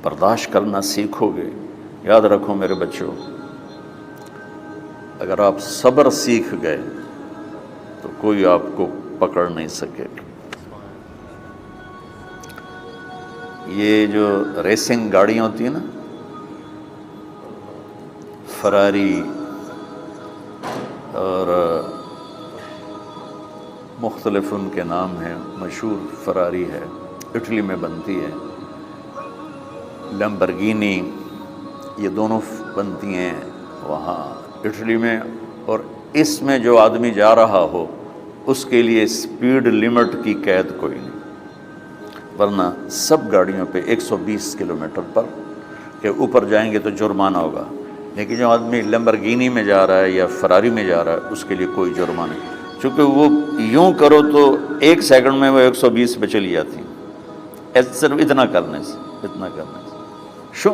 برداشت کرنا سیکھو گے، یاد رکھو میرے بچوں، اگر آپ صبر سیکھ گئے تو کوئی آپ کو پکڑ نہیں سکے گا۔ یہ جو ریسنگ گاڑیاں ہوتی ہیں نا، فراری اور مختلف ان کے نام ہیں، مشہور فراری ہے، اٹلی میں بنتی ہے، لیمبرگینی، یہ دونوں بنتی ہیں وہاں اٹلی میں، اور اس میں جو آدمی جا رہا ہو اس کے لیے سپیڈ لمٹ کی قید کوئی نہیں، ورنہ سب گاڑیوں پہ 120 کلومیٹر پر کے اوپر جائیں گے تو جرمانہ ہوگا، لیکن جو آدمی لیمبرگینی میں جا رہا ہے یا فراری میں جا رہا ہے اس کے لیے کوئی جرمانہ نہیں، چونکہ وہ یوں کرو تو 1 سیکنڈ میں وہ 120 پہ چلی جاتی ہے، صرف اتنا کرنے سے شو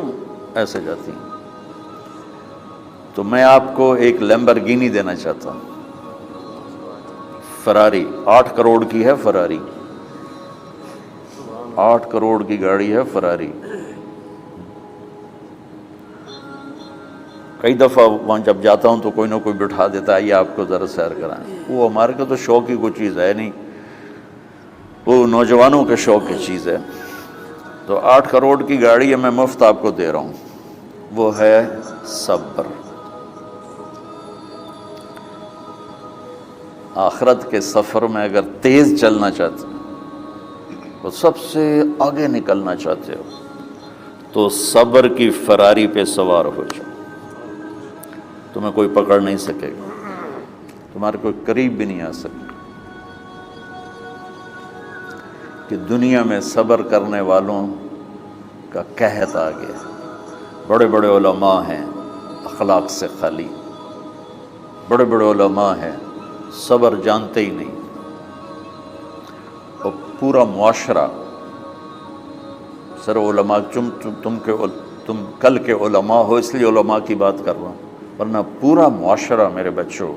ایسے جاتی ہیں۔ تو میں آپ کو ایک لیمبرگینی دینا چاہتا ہوں، فراری 8 کروڑ کی ہے، فراری 8 کروڑ کی گاڑی ہے فراری۔ کئی دفعہ وہاں جب جاتا ہوں تو کوئی نہ کوئی بٹھا دیتا ہے، یہ آپ کو ذرا سیر کرائیں، وہ ہمارے کو تو شوق کی کوئی چیز ہے نہیں، وہ نوجوانوں کے شوق کی چیز ہے۔ تو 8 کروڑ کی گاڑی ہے، میں مفت آپ کو دے رہا ہوں، وہ ہے صبر۔ آخرت کے سفر میں اگر تیز چلنا چاہتے ہو تو سب سے آگے نکلنا چاہتے ہو تو صبر کی فراری پہ سوار ہو جاؤ، تمہیں کوئی پکڑ نہیں سکے گا، تمہارے کوئی قریب بھی نہیں آ سکے، کہ دنیا میں صبر کرنے والوں کا قحط آ گیا، بڑے بڑے علماء ہیں اخلاق سے خالی، بڑے بڑے علماء ہیں صبر جانتے ہی نہیں، اور پورا معاشرہ سر علماء، تم کل کے علماء ہو اس لیے علماء کی بات کر رہا ہوں، ورنہ پورا معاشرہ میرے بچوں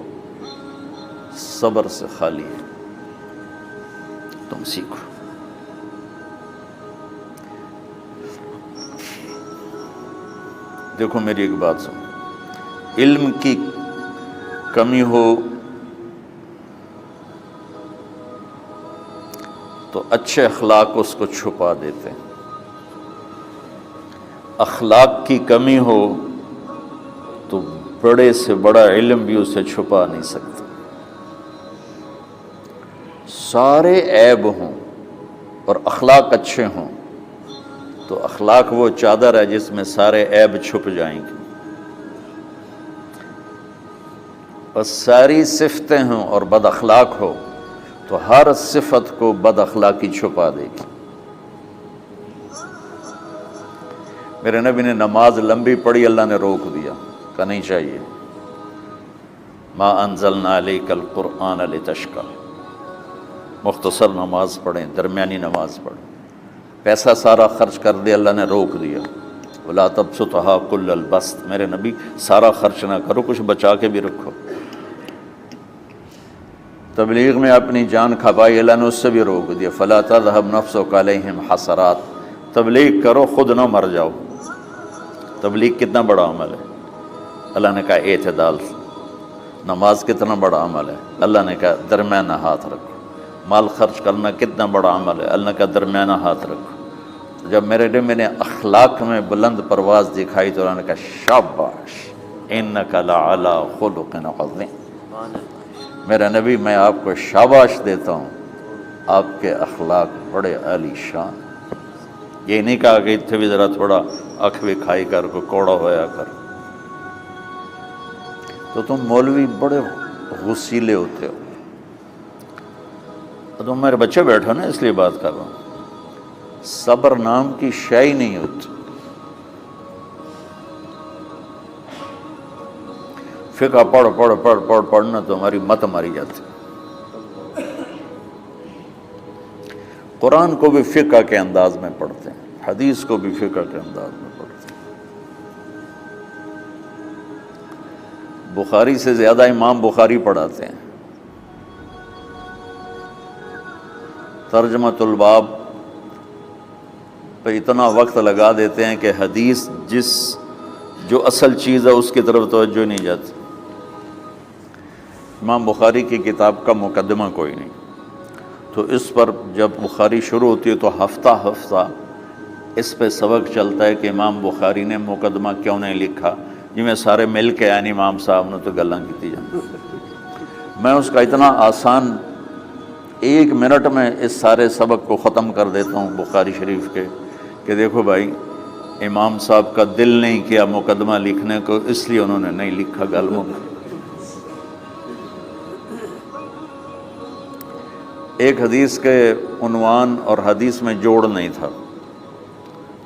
صبر سے خالی ہے۔ تم سیکھو۔ دیکھو میری ایک بات سنو، علم کی کمی ہو تو اچھے اخلاق اس کو چھپا دیتے ہیں، اخلاق کی کمی ہو تو بڑے سے بڑا علم بھی اسے چھپا نہیں سکتا، سارے عیب ہوں اور اخلاق اچھے ہوں تو اخلاق وہ چادر ہے جس میں سارے عیب چھپ جائیں گے، اور ساری صفتیں ہوں اور بد اخلاق ہو تو ہر صفت کو بد اخلاقی چھپا دے گی۔ میرے نبی نے نماز لمبی پڑھی، اللہ نے روک دیا، کہا نہیں چاہیے، ما انزلنا علیک القرآن لتشقی، مختصر نماز پڑھیں، درمیانی نماز پڑھیں، پیسہ سارا خرچ کر دے، اللہ نے روک دیا، ولا تبسطها کل البسط، میرے نبی سارا خرچ نہ کرو، کچھ بچا کے بھی رکھو۔ تبلیغ میں اپنی جان کھپائی، اللہ نے اس سے بھی روک دیا، فلا تذهب نفسک علیہم حسرات، تبلیغ کرو خود نہ مر جاؤ۔ تبلیغ کتنا بڑا عمل ہے، اللہ نے کہا اعتدال۔ نماز کتنا بڑا عمل ہے، اللہ نے کہا درمیانہ ہاتھ رکھو۔ مال خرچ کرنا کتنا بڑا عمل ہے، اللہ نے کہا درمیانہ ہاتھ رکھو۔ جب میرے نبی نے اخلاق میں بلند پرواز دکھائی تو اللہ نے کہا شاباش انک لعلی خلق عظیم، میرا نبی میں آپ کو شاباش دیتا ہوں، آپ کے اخلاق بڑے عالی شان۔ یہ نہیں کہا کہ اتنے بھی ذرا تھوڑا اکھ بھی کھائی کر کو کوڑا ہویا کر، تو تم مولوی بڑے غسیلے ہوتے ہو، تم میرے بچے بیٹھو نا اس لیے بات کر رہا ہوں، صبر نام کی شے ہی نہیں ہوتی۔ فقہ پڑھنا تو ہماری مت ماری جاتی، قرآن کو بھی فقہ کے انداز میں پڑھتے ہیں، حدیث کو بھی فقہ کے انداز میں پڑھتے ہیں۔ بخاری سے زیادہ امام بخاری پڑھاتے ہیں، ترجمۃ الباب پہ اتنا وقت لگا دیتے ہیں کہ حدیث جو اصل چیز ہے اس کی طرف توجہ نہیں جاتی۔ امام بخاری کی کتاب کا مقدمہ کوئی نہیں، تو اس پر جب بخاری شروع ہوتی ہے تو ہفتہ ہفتہ اس پہ سبق چلتا ہے کہ امام بخاری نے مقدمہ کیوں نہیں لکھا، جی میں سارے مل کے یعنی امام صاحب نے تو گلاں کی جاتی۔ میں اس کا اتنا آسان 1 منٹ میں اس سارے سبق کو ختم کر دیتا ہوں بخاری شریف کے، کہ دیکھو بھائی امام صاحب کا دل نہیں کیا مقدمہ لکھنے کو، اس لیے انہوں نے نہیں لکھا گلوں میں۔ ایک حدیث کے عنوان اور حدیث میں جوڑ نہیں تھا،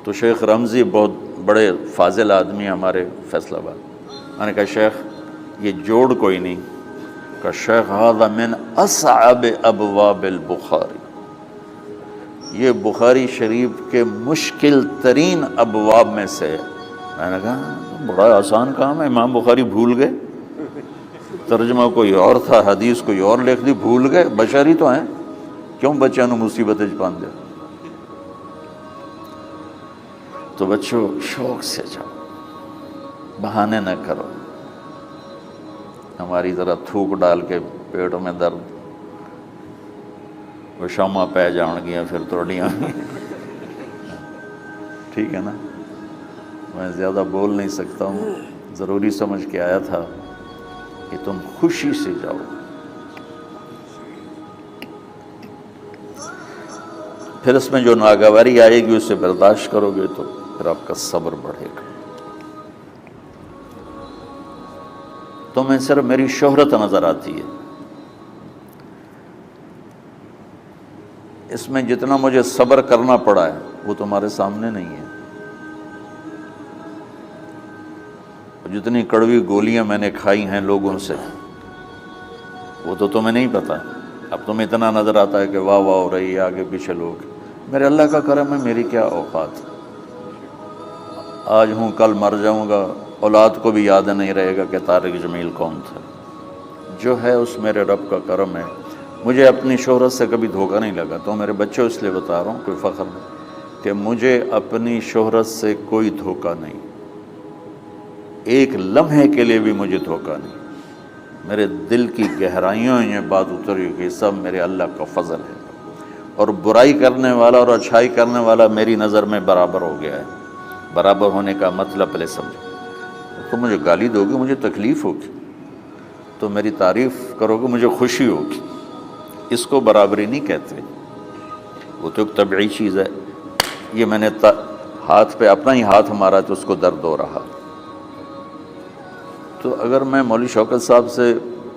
تو شیخ رمزی بہت بڑے فاضل آدمی ہمارے فیصل آباد، میں نے کہا شیخ یہ جوڑ کوئی نہیں، کہ شیخ ھذا من اصعب ابواب البخاری، یہ بخاری شریف کے مشکل ترین ابواب میں سے۔ میں نے کہا بڑا آسان کام ہے، امام بخاری بھول گئے، ترجمہ کوئی اور تھا، حدیث کوئی اور لکھ دی، بھول گئے، بشر ہی تو ہیں، کیوں بچوں نے مصیبت پان دیا۔ تو بچوں شوق سے جاؤ، بہانے نہ کرو، ہماری طرح تھوک ڈال کے پیٹ میں درد، وہ شامہ پہ جان گیا پھر توڑیاں، ٹھیک ہے نا۔ میں زیادہ بول نہیں سکتا ہوں، ضروری سمجھ کے آیا تھا کہ تم خوشی سے جاؤ۔ پھر اس میں جو ناگواری آئے گی اسے برداشت کرو گے تو پھر آپ کا صبر بڑھے گا۔ تمہیں صرف میری شہرت نظر آتی ہے، اس میں جتنا مجھے صبر کرنا پڑا ہے وہ تمہارے سامنے نہیں ہے، جتنی کڑوی گولیاں میں نے کھائی ہیں لوگوں سے وہ تو تمہیں نہیں پتا۔ اب تمہیں اتنا نظر آتا ہے کہ واہ واہ ہو رہی ہے آگے پیچھے لوگ، میرے اللہ کا کرم ہے، میری کیا اوقات، آج ہوں کل مر جاؤں گا، اولاد کو بھی یاد نہیں رہے گا کہ طارق جمیل کون تھا۔ جو ہے اس میرے رب کا کرم ہے، مجھے اپنی شہرت سے کبھی دھوکہ نہیں لگا، تو میرے بچوں اس لیے بتا رہا ہوں، کوئی فخر نہیں، کہ مجھے اپنی شہرت سے کوئی دھوکہ نہیں، ایک لمحے کے لیے بھی مجھے دھوکہ نہیں، میرے دل کی گہرائیوں یہ بات اتری کہ سب میرے اللہ کا فضل ہے، اور برائی کرنے والا اور اچھائی کرنے والا میری نظر میں برابر ہو گیا ہے۔ برابر ہونے کا مطلب پہلے سمجھو، تو مجھے گالی دو گے مجھے تکلیف ہوگی، تو میری تعریف کرو گے مجھے خوشی ہوگی، اس کو برابری نہیں کہتے، وہ تو ایک طبعی چیز ہے۔ یہ میں نے ہاتھ پہ اپنا ہی ہاتھ مارا تو اس کو درد ہو رہا، تو اگر میں مولوی شوکت صاحب سے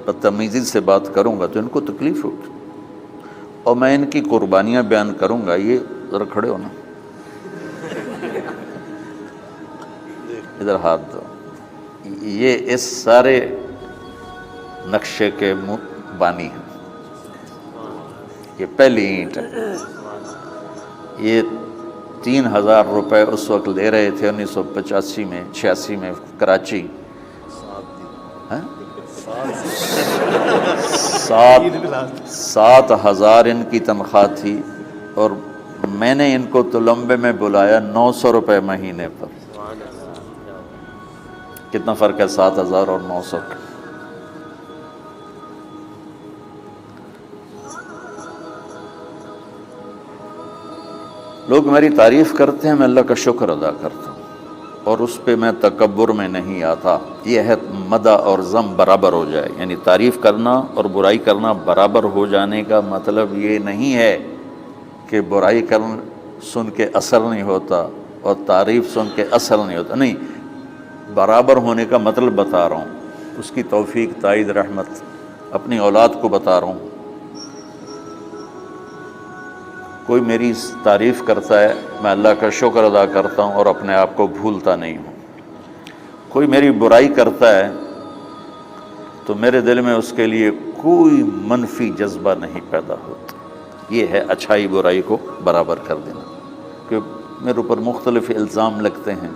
بدتمیزی سے بات کروں گا تو ان کو تکلیف ہوگی، اور میں ان کی قربانیاں بیان کروں گا، یہ ذرا کھڑے ہونا، ادھر ہاتھ دو، یہ اس سارے نقشے کے بانی ہیں، یہ پہلی اینٹ ہے، یہ 3000 روپے اس وقت لے رہے تھے 1985 میں 86 میں کراچی، 7000 ان کی تنخواہ تھی، اور میں نے ان کو تلمبے میں بلایا 900 روپے مہینے پر۔ کتنا فرق ہے 7000 اور 900 کا؟ لوگ میری تعریف کرتے ہیں، میں اللہ کا شکر ادا کرتا ہوں، اور اس پہ میں تکبر میں نہیں آتا۔ یہ ہے مدح اور ذم برابر ہو جائے، یعنی تعریف کرنا اور برائی کرنا برابر ہو جانے کا مطلب یہ نہیں ہے کہ برائی سن کے اثر نہیں ہوتا اور تعریف سن کے اثر نہیں ہوتا، نہیں، برابر ہونے کا مطلب بتا رہا ہوں، اس کی توفیق تائید رحمت اپنی اولاد کو بتا رہا ہوں۔ کوئی میری تعریف کرتا ہے میں اللہ کا شکر ادا کرتا ہوں اور اپنے آپ کو بھولتا نہیں ہوں، کوئی میری برائی کرتا ہے تو میرے دل میں اس کے لیے کوئی منفی جذبہ نہیں پیدا ہوتا۔ یہ ہے اچھائی برائی کو برابر کر دینا، کہ میرے اوپر مختلف الزام لگتے ہیں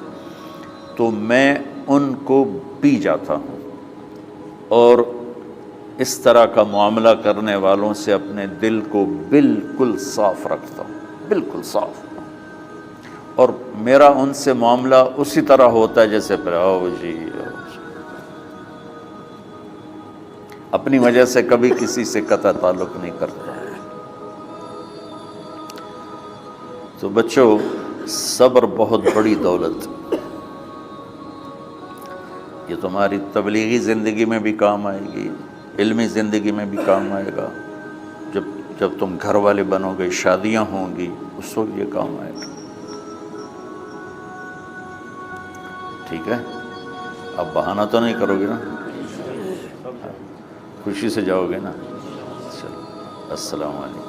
تو میں ان کو پی جاتا ہوں، اور اس طرح کا معاملہ کرنے والوں سے اپنے دل کو بالکل صاف رکھتا ہوں، بالکل صاف، اور میرا ان سے معاملہ اسی طرح ہوتا ہے جیسے پھر آؤ جی اپنی وجہ سے کبھی کسی سے قطع تعلق نہیں کرتا. تو بچوں، صبر بہت بڑی دولت، یہ تمہاری تبلیغی زندگی میں بھی کام آئے گی، علمی زندگی میں بھی کام آئے گا. جب تم گھر والے بنو گے، شادیاں ہوں گی، اس وقت یہ کام آئے گا. ٹھیک ہے؟ اب بہانہ تو نہیں کرو گے نا؟ خوشی سے جاؤ گے نا؟ چلو، السلام علیکم.